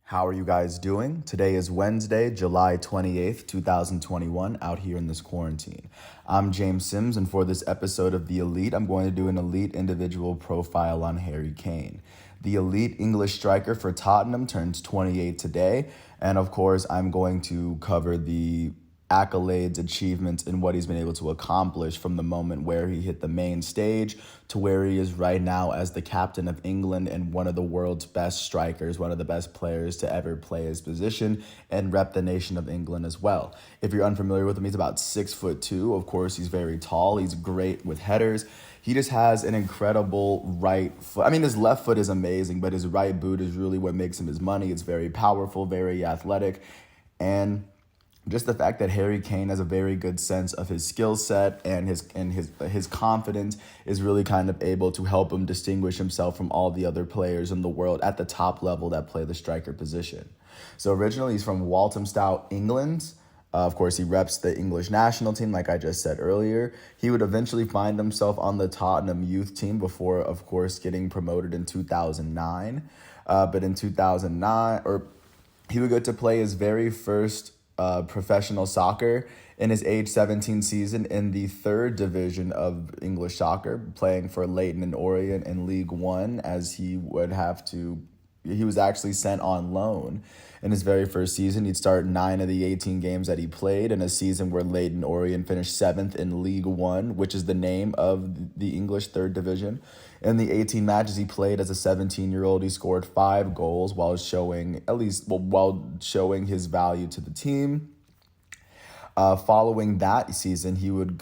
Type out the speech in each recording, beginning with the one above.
How are you guys doing? Today is Wednesday, July 28th, 2021, out here in this quarantine. I'm James Sims, and for this episode of The Elite, I'm going to do an elite individual profile on Harry Kane. The elite English striker for Tottenham turns 28 today, and of course, I'm going to cover the accolades, achievements, and what he's been able to accomplish from the moment where he hit the main stage to where he is right now as the captain of England and one of the world's best strikers, one of the best players to ever play his position and rep the nation of England as well. If you're unfamiliar with him, he's about 6'2". Of course, he's very tall. He's great with headers. He just has an incredible right foot. I mean, his left foot is amazing, but his right boot is really what makes him his money. It's very powerful, very athletic, and just the fact that Harry Kane has a very good sense of his skill set and his confidence is really kind of able to help him distinguish himself from all the other players in the world at the top level that play the striker position. So originally he's from Walthamstow, England. Of course, he reps the English national team, like I just said earlier. He would eventually find himself on the Tottenham youth team before, of course, getting promoted in 2009. But in 2009, he would get to play his very first professional soccer in his age 17 season in the third division of English soccer, playing for Leyton and Orient in League One, as he was actually sent on loan. In his very first season, he'd start 9 of the 18 games that he played in a season where Leyton Orient finished 7th in League One, which is the name of the English third division. In the 18 matches he played as a 17-year-old, he scored 5 goals while showing his value to the team. Following that season, he would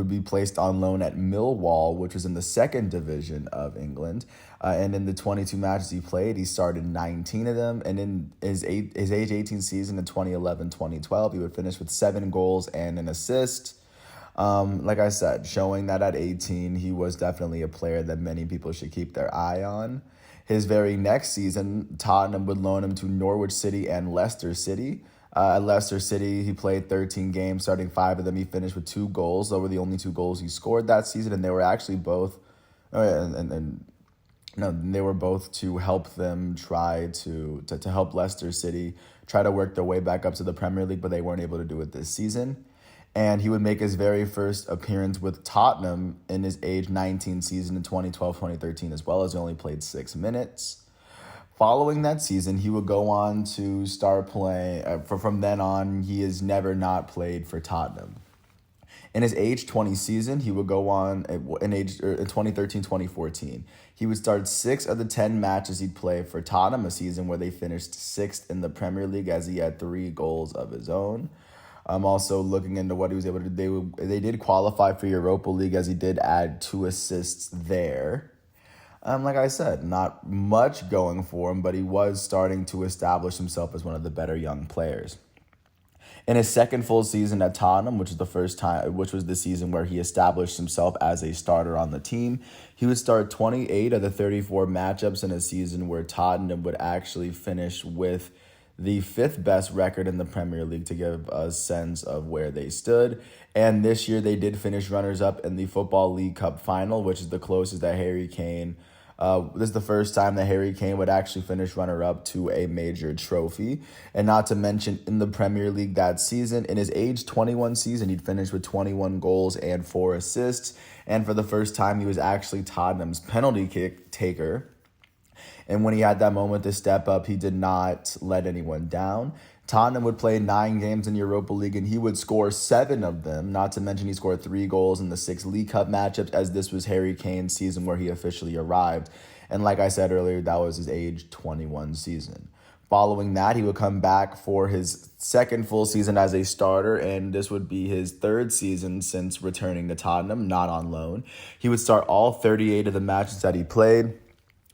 be placed on loan at Millwall, which was in the second division of England. And in the 22 matches he played, he started 19 of them. And in his age 18 season in 2011-2012, he would finish with 7 goals and an assist. Like I said, showing that at 18, he was definitely a player that many people should keep their eye on. His very next season, Tottenham would loan him to Norwich City and Leicester City. At Leicester City, he played 13 games, starting 5 of them. He finished with 2 goals. Those were the only 2 goals he scored that season, and they were actually both, they were both to help them try to help Leicester City try to work their way back up to the Premier League, but they weren't able to do it this season. And he would make his very first appearance with Tottenham in his age 19 season in 2012-2013 as well, as he only played 6 minutes. Following that season, he would go on to start playing. From then on, he has never not played for Tottenham. In his age 20 season, he would go on in 2013-2014. He would start 6 of the 10 matches he'd play for Tottenham, a season where they finished 6th in the Premier League as he had 3 goals of his own. I'm also looking into what he was able to do. They did qualify for Europa League, as he did add 2 assists there. Like I said, not much going for him, but he was starting to establish himself as one of the better young players. In his second full season at Tottenham, which was the season where he established himself as a starter on the team, he would start 28 of the 34 matchups in a season where Tottenham would actually finish with the 5th best record in the Premier League, to give a sense of where they stood. And this year they did finish runners-up in the Football League Cup final, which is the closest that Harry Kane. This is the first time that Harry Kane would actually finish runner-up to a major trophy. And not to mention, in the Premier League that season, in his age 21 season, he'd finished with 21 goals and 4 assists. And for the first time, he was actually Tottenham's penalty kick taker. And when he had that moment to step up, he did not let anyone down. Tottenham would play 9 games in Europa League, and he would score 7 of them. Not to mention he scored 3 goals in the 6 League Cup matchups, as this was Harry Kane's season where he officially arrived. And like I said earlier, that was his age 21 season. Following that, he would come back for his second full season as a starter, and this would be his 3rd season since returning to Tottenham, not on loan. He would start all 38 of the matches that he played,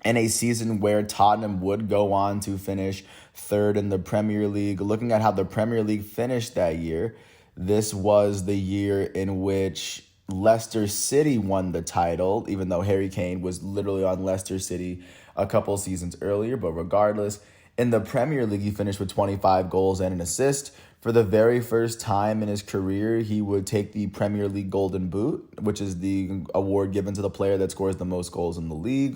in a season where Tottenham would go on to finish 3rd in the Premier League. Looking at how the Premier League finished that year, this was the year in which Leicester City won the title, even though Harry Kane was literally on Leicester City a couple seasons earlier. But regardless, in the Premier League, he finished with 25 goals and an assist. For the very first time in his career, he would take the Premier League Golden Boot, which is the award given to the player that scores the most goals in the league.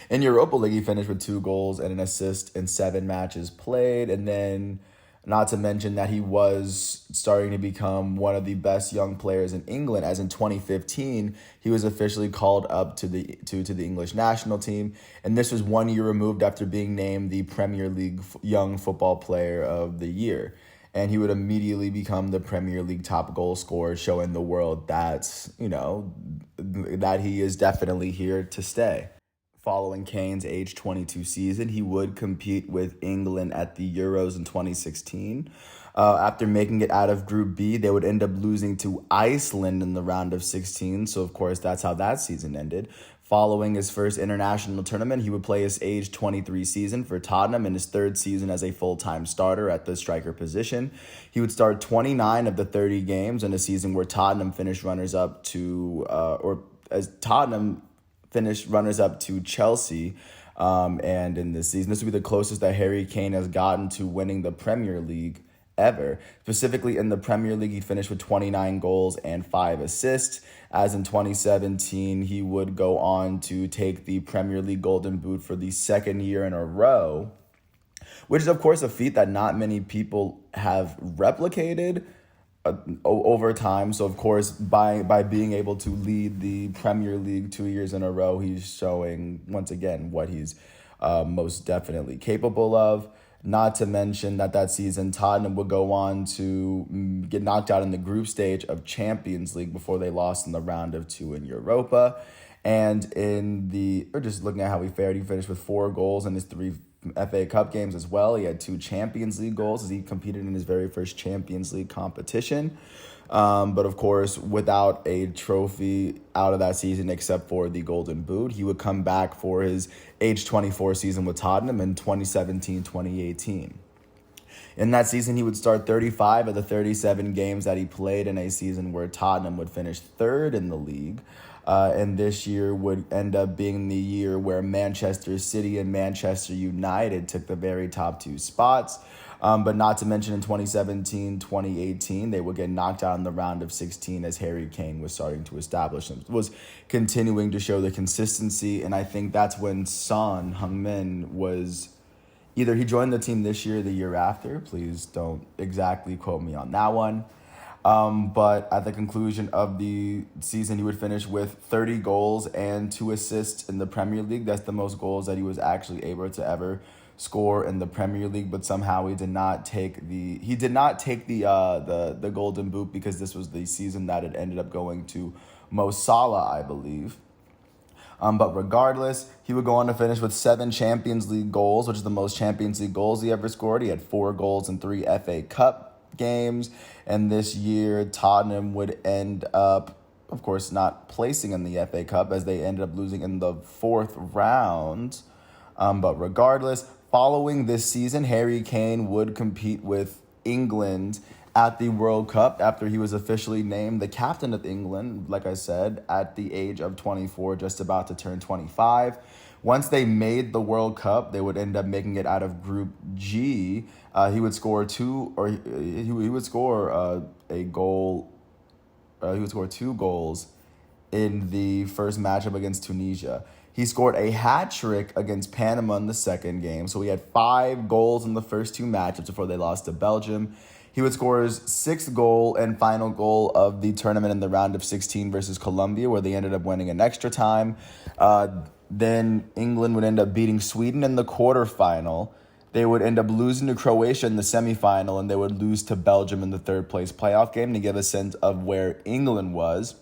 In Europa League, he finished with 2 goals and an assist in 7 matches played. And then, not to mention that he was starting to become one of the best young players in England, as in 2015, he was officially called up to the English national team. And this was 1 year removed after being named the Premier League Young Football Player of the Year. And he would immediately become the Premier League top goal scorer, showing the world that, that he is definitely here to stay. Following Kane's age 22 season, he would compete with England at the Euros in 2016. After making it out of Group B, they would end up losing to Iceland in the round of 16. So, of course, that's how that season ended. Following his first international tournament, he would play his age 23 season for Tottenham in his third season as a full-time starter at the striker position. He would start 29 of the 30 games in a season where Tottenham finished runners-up to, Chelsea. And in this season, this would be the closest that Harry Kane has gotten to winning the Premier League ever. Specifically in the Premier League, he finished with 29 goals and 5 assists. As in 2017, he would go on to take the Premier League Golden Boot for the second year in a row, which is, of course, a feat that not many people have replicated over time. So, of course, by being able to lead the Premier League 2 years in a row, he's showing, once again, what he's most definitely capable of. Not to mention that season, Tottenham would go on to get knocked out in the group stage of Champions League before they lost in the round of 2 in Europa. And just looking at how he fared, he finished with 4 goals in his 3 FA Cup games as well. He had 2 Champions League goals as he competed in his very first Champions League competition. But of course, without a trophy out of that season except for the Golden Boot, he would come back for his age 24 season with Tottenham in 2017-2018. In that season, he would start 35 of the 37 games that he played in a season where Tottenham would finish third in the league. And this year would end up being the year where Manchester City and Manchester United took the very top 2 spots. But not to mention in 2017-2018, they would get knocked out in the round of 16 as Harry Kane was starting to establish him, was continuing to show the consistency. And I think that's when Son Heung-min was either he joined the team this year or the year after. Please don't exactly quote me on that one. But at the conclusion of the season, he would finish with 30 goals and 2 assists in the Premier League. That's the most goals that he was actually able to ever score in the Premier League, but somehow he did not take the Golden Boot because this was the season that it ended up going to Mo Salah, I believe. But regardless, he would go on to finish with 7 Champions League goals, which is the most Champions League goals he ever scored. He had 4 goals in 3 FA Cup games, and this year Tottenham would end up, of course, not placing in the FA Cup as they ended up losing in the 4th round. But regardless, following this season, Harry Kane would compete with England at the World Cup after he was officially named the captain of England, like I said, at the age of 24, just about to turn 25. Once they made the World Cup, they would end up making it out of Group G. He would score 2 goals in the first matchup against Tunisia. He scored a hat trick against Panama in the second game. So he had 5 goals in the first 2 matchups before they lost to Belgium. He would score his 6th goal and final goal of the tournament in the round of 16 versus Colombia, where they ended up winning in extra time. Then England would end up beating Sweden in the quarterfinal. They would end up losing to Croatia in the semifinal, and they would lose to Belgium in the third place playoff game to give a sense of where England was.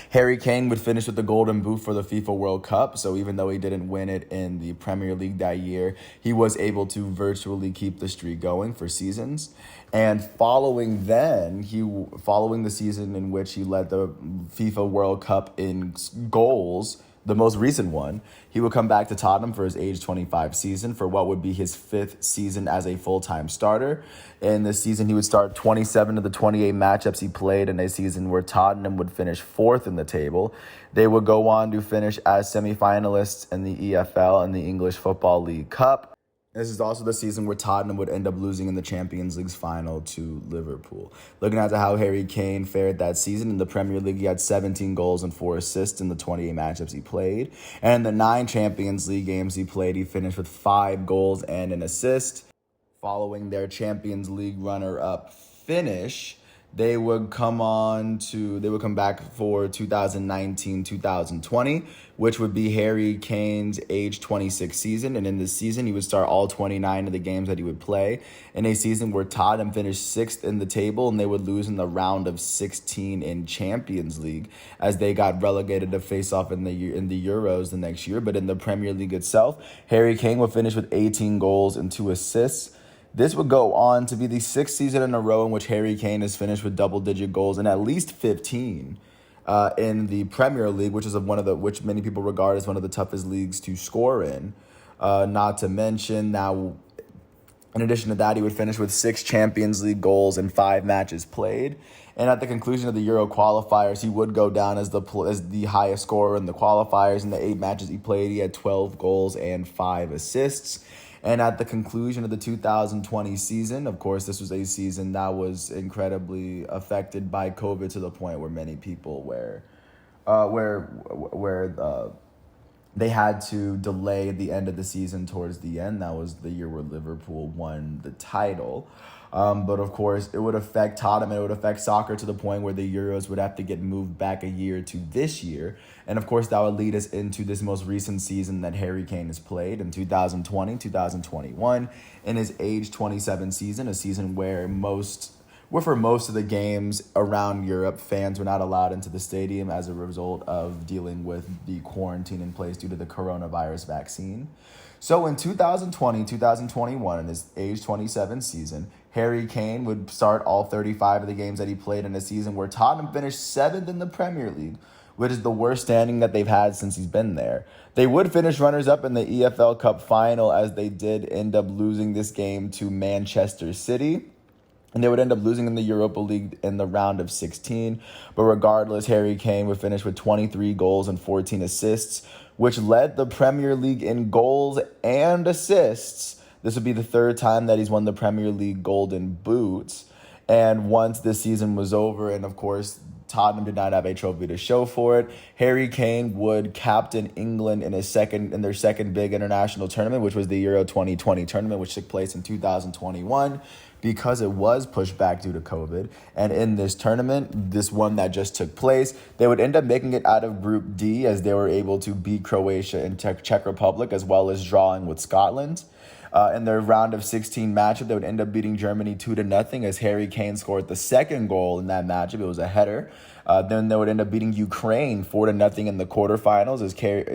Harry Kane would finish with the Golden Boot for the FIFA World Cup, so even though he didn't win it in the Premier League that year, he was able to virtually keep the streak going for seasons. And following the season in which he led the FIFA World Cup in goals, the most recent one, he would come back to Tottenham for his age 25 season for what would be his 5th season as a full-time starter. In this season, he would start 27 of the 28 matchups he played in a season where Tottenham would finish 4th in the table. They would go on to finish as semifinalists in the EFL and the English Football League Cup. This is also the season where Tottenham would end up losing in the Champions League's final to Liverpool. Looking at how Harry Kane fared that season in the Premier League, he had 17 goals and 4 assists in the 28 matchups he played. And in the 9 Champions League games he played, he finished with 5 goals and an assist. Following their Champions League runner-up finish, they would come back for 2019-2020, which would be Harry Kane's age 26 season. And in this season, he would start all 29 of the games that he would play in a season where Tottenham finished 6th in the table, and they would lose in the round of 16 in Champions League as they got relegated to face off in the Euros the next year. But in the Premier League itself, Harry Kane would finish with 18 goals and 2 assists. This would go on to be the 6th season in a row in which Harry Kane has finished with double-digit goals and at least 15 in the Premier League, which many people regard as one of the toughest leagues to score in. Not to mention, now, in addition to that, he would finish with 6 Champions League goals in 5 matches played. And at the conclusion of the Euro qualifiers, he would go down as the highest scorer in the qualifiers. In the 8 matches he played, he had 12 goals and 5 assists. And at the conclusion of the 2020 season, of course, this was a season that was incredibly affected by COVID to the point where many people they had to delay the end of the season towards the end. That was the year where Liverpool won the title. But of course, it would affect Tottenham. It would affect soccer to the point where the Euros would have to get moved back a year to this year. And of course, that would lead us into this most recent season that Harry Kane has played in 2020, 2021, in his age 27 season, a season where for most of the games around Europe, fans were not allowed into the stadium as a result of dealing with the quarantine in place due to the coronavirus vaccine. So in 2020, 2021, in his age 27 season, Harry Kane would start all 35 of the games that he played in a season where Tottenham finished 7th in the Premier League, which is the worst standing that they've had since he's been there. They would finish runners-up in the EFL Cup final, as they did end up losing this game to Manchester City. And they would end up losing in the Europa League in the round of 16. But regardless, Harry Kane would finish with 23 goals and 14 assists, which led the Premier League in goals and assists. This would be the 3rd time that he's won the Premier League Golden Boots. And once this season was over, and of course, Tottenham did not have a trophy to show for it, Harry Kane would captain England in their second big international tournament, which was the Euro 2020 tournament, which took place in 2021 because it was pushed back due to COVID. And in this tournament, this one that just took place, they would end up making it out of Group D as they were able to beat Croatia and Czech Republic, as well as drawing with Scotland. In their round of 16 matchup, they would end up beating Germany 2-0 as Harry Kane scored the second goal in that matchup. It was a header. Then they would end up beating Ukraine 4-0 in the quarterfinals as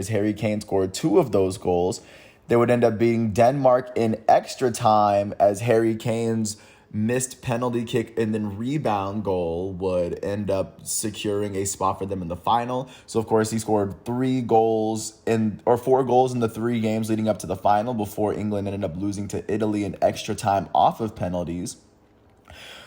Harry Kane scored 2 of those goals. They would end up beating Denmark in extra time as Harry Kane's missed penalty kick and then rebound goal would end up securing a spot for them in the final. So, of course, he scored 4 goals in the 3 games leading up to the final before England ended up losing to Italy in extra time off of penalties.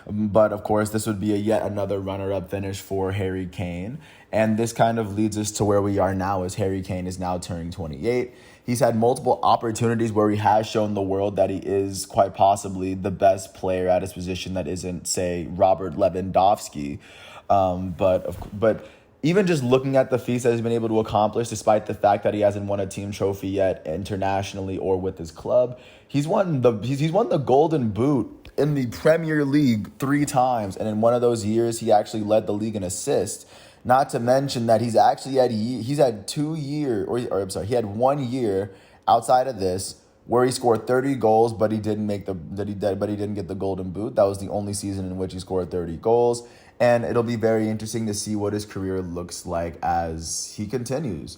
But, of course, this would be yet another runner-up finish for Harry Kane. And this kind of leads us to where we are now as Harry Kane is now turning 28. He's had multiple opportunities where he has shown the world that he is quite possibly the best player at his position that isn't, say, Robert Lewandowski. But even just looking at the feats that he's been able to accomplish, despite the fact that he hasn't won a team trophy yet internationally or with his club, he's won the Golden Boot in the Premier League 3 times, and in one of those years, he actually led the league in assists. Not to mention that he had 1 year outside of this where he scored 30 goals, but he didn't get the Golden Boot. That was the only season in which he scored 30 goals, and it'll be very interesting to see what his career looks like as he continues.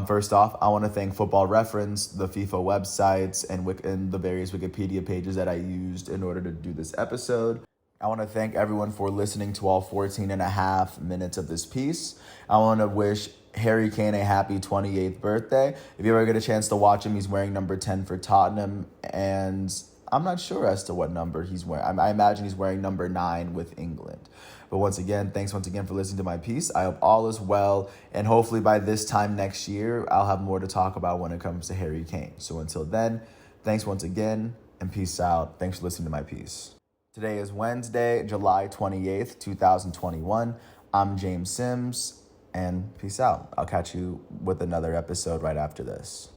First off, I want to thank Football Reference, the FIFA websites, and the various Wikipedia pages that I used in order to do this episode. I want to thank everyone for listening to all 14 and a half minutes of this piece. I want to wish Harry Kane a happy 28th birthday. If you ever get a chance to watch him, he's wearing number 10 for Tottenham, and I'm not sure as to what number he's wearing. I imagine he's wearing number 9 with England. But thanks once again for listening to my piece. I hope all is well, and hopefully by this time next year, I'll have more to talk about when it comes to Harry Kane. So until then, Thanks once again, and peace out. Thanks for listening to my piece. Today is Wednesday, July 28th, 2021. I'm James Sims, and peace out. I'll catch you with another episode right after this.